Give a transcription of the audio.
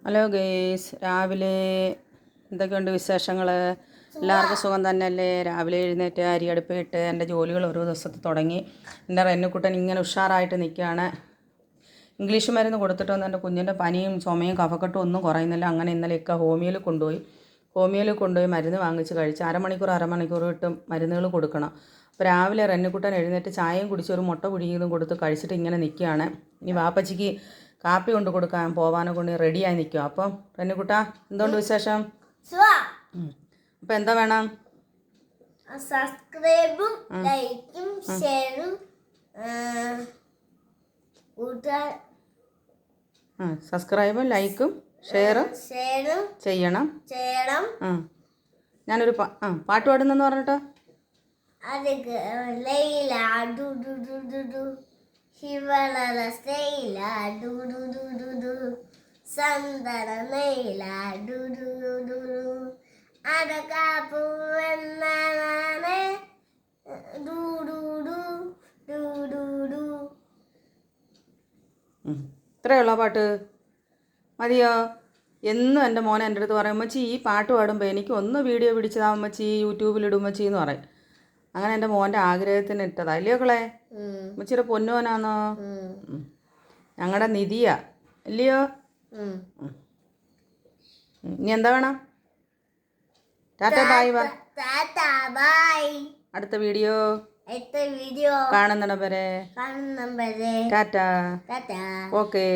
Hello guys, രാവിലെ എന്തൊക്കെയുണ്ട് വിശേഷങ്ങൾ? എല്ലാവർക്കും സുഖം തന്നെയല്ലേ? രാവിലെ എഴുന്നേറ്റ് അരി അടുപ്പിട്ട് എൻ്റെ ജോലികൾ ഓരോ ദിവസത്തിൽ തുടങ്ങി. എൻ്റെ റെന്നുക്കുട്ടൻ ഇങ്ങനെ ഉഷാറായിട്ട് നിൽക്കുകയാണ്. ഇംഗ്ലീഷ് മരുന്ന് കൊടുത്തിട്ടൊന്നും എൻ്റെ കുഞ്ഞിൻ്റെ പനിയും ചുമയും കഫക്കെട്ടും ഒന്നും കുറയുന്നില്ല. അങ്ങനെ ഇന്നലെയൊക്കെ ഹോമിയോയിൽ കൊണ്ടുപോയി മരുന്ന് വാങ്ങിച്ച് കഴിച്ച് അരമണിക്കൂർ ഇട്ടും മരുന്നുകൾ കൊടുക്കണം. അപ്പോൾ രാവിലെ റെന്നുക്കുട്ടൻ എഴുന്നേറ്റ് ചായയും കുടിച്ച് ഒരു മുട്ട പുഴുങ്ങിയതും കൊടുത്ത് കഴിച്ചിട്ട് ഇങ്ങനെ നിൽക്കുകയാണ്. ഇനി വാപ്പച്ചിക്ക് കാപ്പി കൊണ്ട് കൊടുക്കാൻ പോവാനെ കൊണ്ട് റെഡിയായി നിൽക്കുക. അപ്പം റെന്നുക്കുട്ടാ, എന്തുകൊണ്ട് വിശേഷം? അപ്പം എന്താ വേണം? സബ്സ്ക്രൈബും ലൈക്കും ഷെയറും സബ്സ്ക്രൈബും ലൈക്കും ഷെയറും ചെയ്യണം. ഞാനൊരു പാട്ട് പാടുന്നെന്ന് പറഞ്ഞിട്ടോ. ശിവളല സ്റ്റൈല ഡു ഡു ഡു ഡു ഡു സന്തന നെയ്ല ഡു ഡു ഡു ഡു അടക്കാപ്പൂവെന്നാണ് ഡു ഡു ഡു ഡു ഡു ഡു. ഇത്രയുള്ള പാട്ട് മതിയോ? എന്നും എൻ്റെ മോനെ എൻ്റെ അടുത്ത് പറയും, അമ്മച്ചി ഈ പാട്ട് പാടുമ്പോൾ എനിക്ക് ഒന്ന് വീഡിയോ പിടിച്ചതാ അമ്മച്ചി, യൂട്യൂബിലിടും അമ്മച്ചി എന്ന് പറയും. അങ്ങനെ എൻ്റെ മോൻ്റെ ആഗ്രഹത്തിന് ഇട്ടതാ. അല്ലയോ കളെ? അമ്മച്ചിയുടെ പൊന്നുവനാന്നോ? ഞങ്ങളുടെ നിധിയാ, അല്ലയോ? ഇനി എന്താ വേണം? ടാറ്റ ബൈ. അടുത്ത വീഡിയോ കാണുന്നിടം വരെ ടാറ്റ. ഓക്കേ.